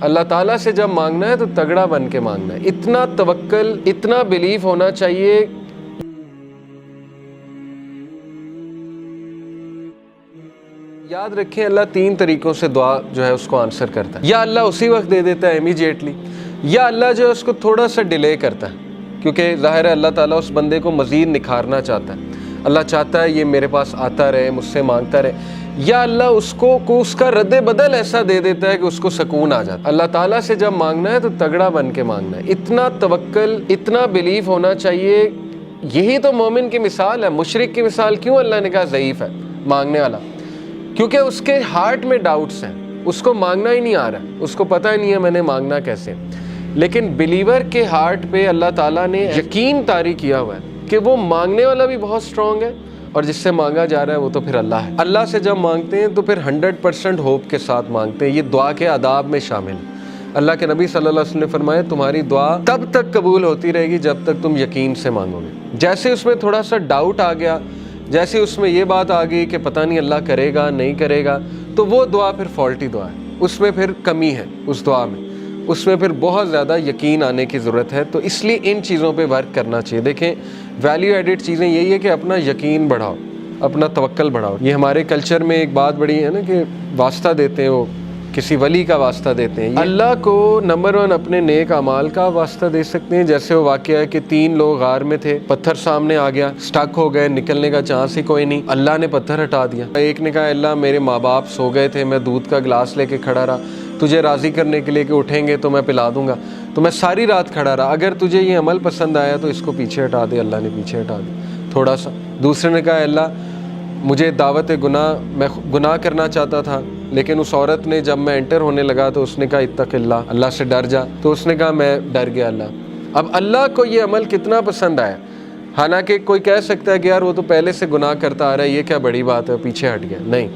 اللہ تعالیٰ سے جب مانگنا ہے تو تگڑا بن کے مانگنا ہے، اتنا توکل، اتنا بلیف ہونا چاہیے۔ یاد رکھیں اللہ تین طریقوں سے دعا جو ہے اس کو آنسر کرتا ہے، یا اللہ اسی وقت دے دیتا ہے امیجیٹلی، یا اللہ جو ہے اس کو تھوڑا سا ڈیلے کرتا ہے، کیونکہ ظاہر ہے اللہ تعالیٰ اس بندے کو مزید نکھارنا چاہتا ہے، اللہ چاہتا ہے یہ میرے پاس آتا رہے، مجھ سے مانگتا رہے، یا اللہ اس کو اس کا رد بدل ایسا دے دیتا ہے کہ اس کو سکون آ جاتا ہے۔ اللہ تعالیٰ سے جب مانگنا ہے تو تگڑا بن کے مانگنا ہے، اتنا توکل، اتنا بلیف ہونا چاہیے۔ یہی تو مومن کی مثال ہے۔ مشرک کی مثال کیوں اللہ نے کہا ضعیف ہے مانگنے والا؟ کیونکہ اس کے ہارٹ میں ڈاؤٹس ہیں، اس کو مانگنا ہی نہیں آ رہا ہے، اس کو پتہ ہی نہیں ہے میں نے مانگنا کیسے۔ لیکن بلیور کے ہارٹ پہ اللہ تعالیٰ نے یقین طاری کیا ہوا ہے کہ وہ مانگنے والا بھی بہت اسٹرانگ ہے، اور جس سے مانگا جا رہا ہے وہ تو پھر اللہ ہے۔ اللہ سے جب مانگتے ہیں تو پھر 100% ہوپ کے ساتھ مانگتے ہیں۔ یہ دعا کے آداب میں شامل ہے۔ اللہ کے نبی صلی اللہ علیہ وسلم نے فرمایا تمہاری دعا تب تک قبول ہوتی رہے گی جب تک تم یقین سے مانگو گے۔ جیسے اس میں تھوڑا سا ڈاؤٹ آ گیا، جیسے اس میں یہ بات آ گئی کہ پتہ نہیں اللہ کرے گا نہیں کرے گا، تو وہ دعا پھر فالٹی دعا ہے، اس میں پھر کمی ہے، اس دعا میں اس میں پھر بہت زیادہ یقین آنے کی ضرورت ہے۔ تو اس لیے ان چیزوں پہ ورک کرنا چاہیے۔ دیکھیں ویلیو ایڈڈ چیزیں یہی ہے کہ اپنا یقین بڑھاؤ، اپنا توکل بڑھاؤ۔ یہ ہمارے کلچر میں ایک بات بڑی ہے نا کہ واسطہ دیتے ہیں، وہ کسی ولی کا واسطہ دیتے ہیں۔ اللہ کو نمبر 1 اپنے نیک اعمال کا واسطہ دے سکتے ہیں، جیسے وہ واقعہ ہے کہ 3 لوگ غار میں تھے، پتھر سامنے آ گیا، سٹک ہو گئے، نکلنے کا چانس ہی کوئی نہیں، اللہ نے پتھر ہٹا دیا۔ ایک نے کہا اللہ میرے ماں باپ سو گئے تھے، میں دودھ کا گلاس لے کے کھڑا رہا، تجھے راضی کرنے کے لیے کہ اٹھیں گے تو میں پلا دوں گا، تو میں ساری رات کھڑا رہا، اگر تجھے یہ عمل پسند آیا تو اس کو پیچھے ہٹا دے۔ اللہ نے پیچھے ہٹا دیا تھوڑا سا۔ دوسرے نے کہا اللہ مجھے دعوت گناہ، میں گناہ کرنا چاہتا تھا، لیکن اس عورت نے جب میں انٹر ہونے لگا تو اس نے کہا اتق اللہ، اللہ سے ڈر جا، تو اس نے کہا میں ڈر گیا اللہ۔ اب اللہ کو یہ عمل کتنا پسند آیا؟ حالانکہ کوئی کہہ سکتا ہے کہ یار وہ تو پہلے سے گناہ کرتا آ رہا ہے، یہ کیا بڑی بات ہے، پیچھے ہٹ گیا۔ نہیں،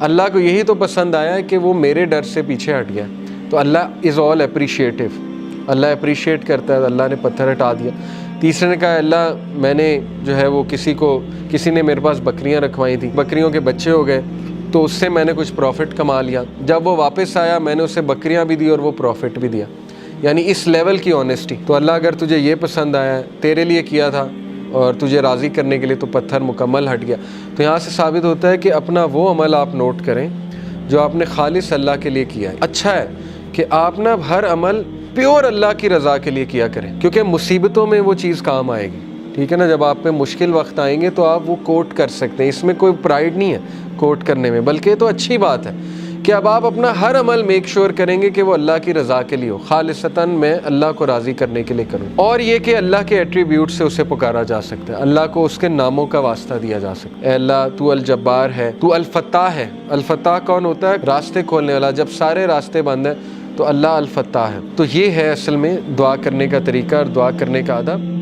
اللہ کو یہی تو پسند آیا کہ وہ میرے ڈر سے پیچھے ہٹ گیا۔ تو اللہ از آل اپریشیٹو، اللہ اپریشیٹ کرتا ہے، اللہ نے پتھر ہٹا دیا۔ تیسرے نے کہا اللہ میں نے جو ہے وہ کسی نے میرے پاس بکریاں رکھوائی تھیں، بکریوں کے بچے ہو گئے تو اس سے میں نے کچھ پروفٹ کما لیا، جب وہ واپس آیا میں نے اسے بکریاں بھی دی اور وہ پروفٹ بھی دیا۔ یعنی اس لیول کی آنیسٹی۔ تو اللہ اگر تجھے یہ پسند آیا ہے، تیرے لیے کیا تھا اور تجھے راضی کرنے کے لیے، تو پتھر مکمل ہٹ گیا۔ تو یہاں سے ثابت ہوتا ہے کہ اپنا وہ عمل آپ نوٹ کریں جو آپ نے خالص اللہ کے لیے کیا ہے۔ اچھا ہے کہ آپ نا ہر عمل پیور اللہ کی رضا کے لیے کیا کریں، کیونکہ مصیبتوں میں وہ چیز کام آئے گی، ٹھیک ہے نا۔ جب آپ پہ مشکل وقت آئیں گے تو آپ وہ کوٹ کر سکتے ہیں، اس میں کوئی پرائیڈ نہیں ہے کوٹ کرنے میں، بلکہ یہ تو اچھی بات ہے کہ اب آپ اپنا ہر عمل میک شور کریں گے کہ وہ اللہ کی رضا کے لیے ہو، خالصتاً میں اللہ کو راضی کرنے کے لیے کروں۔ اور یہ کہ اللہ کے ایٹریبیوٹ سے اسے پکارا جا سکتا ہے، اللہ کو اس کے ناموں کا واسطہ دیا جا سکتا ہے۔ اے اللہ تو الجبار ہے، تو الفتاح ہے۔ الفتاح کون ہوتا ہے؟ راستے کھولنے والا۔ جب سارے راستے بند ہیں تو اللہ الفتاح ہے۔ تو یہ ہے اصل میں دعا کرنے کا طریقہ اور دعا کرنے کا ادب۔